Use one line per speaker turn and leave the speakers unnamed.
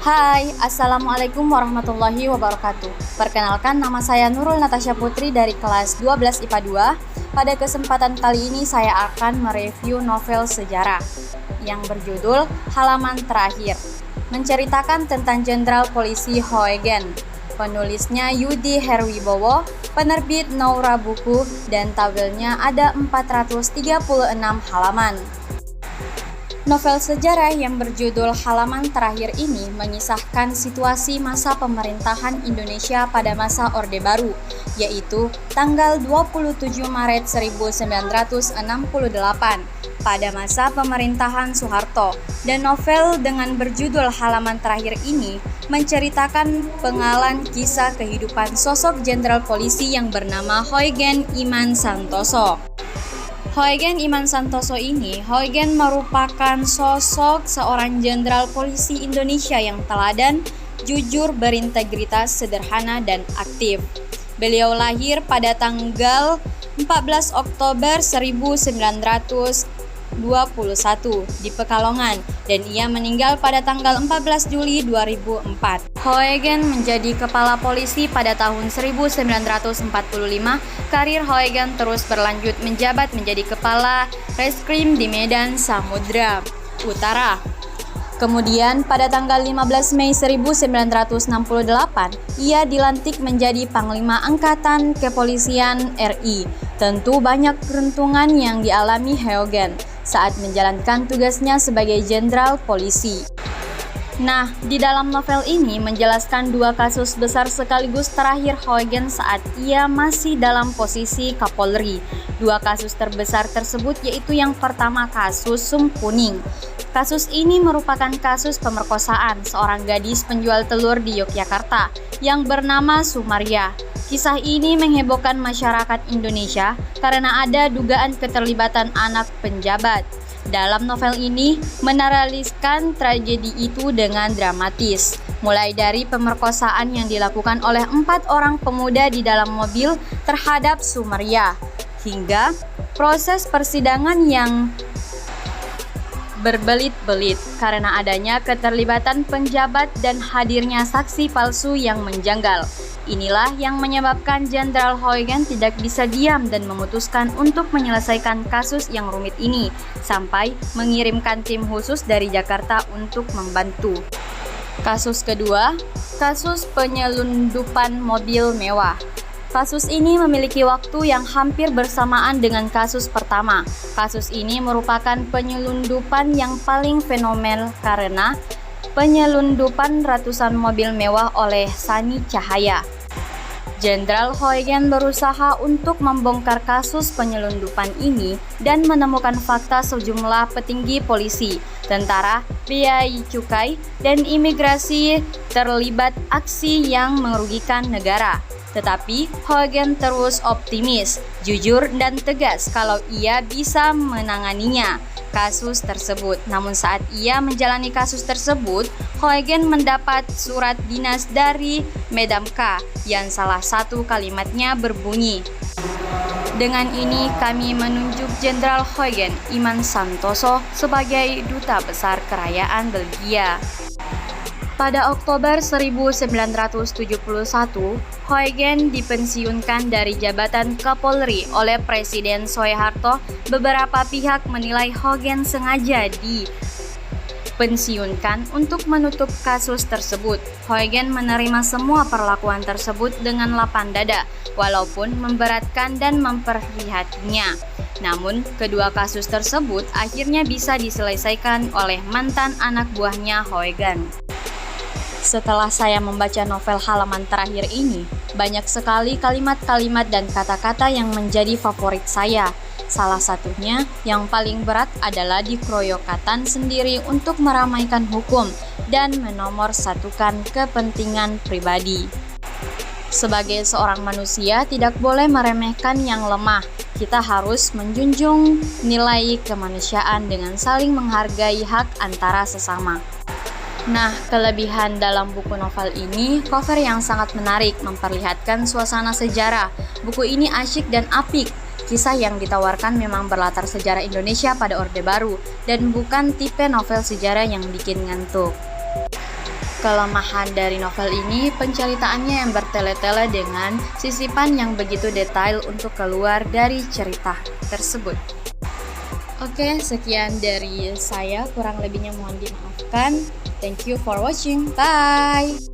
Hai, Assalamualaikum warahmatullahi wabarakatuh. Perkenalkan, nama saya Nurul Natasha Putri dari kelas 12 IPA 2. Pada kesempatan kali ini saya akan mereview novel sejarah yang berjudul Halaman Terakhir, menceritakan tentang Jenderal Polisi Huygens. Penulisnya Yudi Herwibowo, penerbit Naura Buku, dan tabelnya ada 436 halaman. Novel sejarah yang berjudul Halaman Terakhir ini mengisahkan situasi masa pemerintahan Indonesia pada masa Orde Baru, yaitu tanggal 27 Maret 1968 pada masa pemerintahan Soeharto. Dan novel dengan berjudul Halaman Terakhir ini menceritakan penggalan kisah kehidupan sosok jenderal polisi yang bernama Huygens Iman Santoso. Huygens merupakan sosok seorang jenderal polisi Indonesia yang teladan, jujur, berintegritas, sederhana, dan aktif. Beliau lahir pada tanggal 14 Oktober 1921 di Pekalongan dan ia meninggal pada tanggal 14 Juli 2004. Huygens menjadi kepala polisi pada tahun 1945. Karir Huygens terus berlanjut menjabat menjadi kepala reskrim di Medan Samudra Utara. Kemudian pada tanggal 15 Mei 1968, ia dilantik menjadi Panglima Angkatan Kepolisian RI. Tentu banyak peruntungan yang dialami Huygens saat menjalankan tugasnya sebagai jenderal polisi. Nah, di dalam novel ini menjelaskan dua kasus besar sekaligus terakhir Huygens saat ia masih dalam posisi Kapolri. Dua kasus terbesar tersebut yaitu yang pertama kasus Sum Kuning. Kasus ini merupakan kasus pemerkosaan seorang gadis penjual telur di Yogyakarta yang bernama Sumaria. Kisah ini menghebohkan masyarakat Indonesia karena ada dugaan keterlibatan anak penjabat. Dalam novel ini menerealiskan tragedi itu dengan dramatis, mulai dari pemerkosaan yang dilakukan oleh 4 orang pemuda di dalam mobil terhadap Sumaria, hingga proses persidangan yang berbelit-belit karena adanya keterlibatan penjabat dan hadirnya saksi palsu yang menjanggal. Inilah yang menyebabkan Jenderal Huygens tidak bisa diam dan memutuskan untuk menyelesaikan kasus yang rumit ini, sampai mengirimkan tim khusus dari Jakarta untuk membantu. Kasus kedua, kasus penyelundupan mobil mewah. Kasus ini memiliki waktu yang hampir bersamaan dengan kasus pertama. Kasus ini merupakan penyelundupan yang paling fenomenal karena penyelundupan ratusan mobil mewah oleh Sani Cahaya. Jenderal Huygens berusaha untuk membongkar kasus penyelundupan ini dan menemukan fakta sejumlah petinggi polisi, tentara, bea cukai, dan imigrasi terlibat aksi yang merugikan negara. Tetapi Huygens terus optimis, jujur, dan tegas kalau ia bisa menanganinya kasus tersebut. Namun saat ia menjalani kasus tersebut, Huygens mendapat surat dinas dari Medamka yang salah satu kalimatnya berbunyi, "Dengan ini kami menunjuk Jenderal Huygens Iman Santoso sebagai Duta Besar Kerajaan Belgia." Pada Oktober 1971, Huygens dipensiunkan dari jabatan Kapolri oleh Presiden Soeharto. Beberapa pihak menilai Huygens sengaja dipensiunkan untuk menutup kasus tersebut. Huygens menerima semua perlakuan tersebut dengan lapang dada, walaupun memberatkan dan memprihatinkan. Namun, kedua kasus tersebut akhirnya bisa diselesaikan oleh mantan anak buahnya Huygens. Setelah saya membaca novel Halaman Terakhir ini, banyak sekali kalimat-kalimat dan kata-kata yang menjadi favorit saya. Salah satunya yang paling berat adalah dikeroyokan sendiri untuk meramaikan hukum dan menomorsatukan kepentingan pribadi. Sebagai seorang manusia tidak boleh meremehkan yang lemah. Kita harus menjunjung nilai kemanusiaan dengan saling menghargai hak antara sesama. Nah, kelebihan dalam buku novel ini, cover yang sangat menarik, memperlihatkan suasana sejarah. Buku ini asyik dan apik. Kisah yang ditawarkan memang berlatar sejarah Indonesia pada Orde Baru, dan bukan tipe novel sejarah yang bikin ngantuk. Kelemahan dari novel ini penceritaannya yang bertele-tele dengan sisipan yang begitu detail untuk keluar dari cerita tersebut. Oke, sekian dari saya, kurang lebihnya mohon dimaafkan. Thank you for watching. Bye.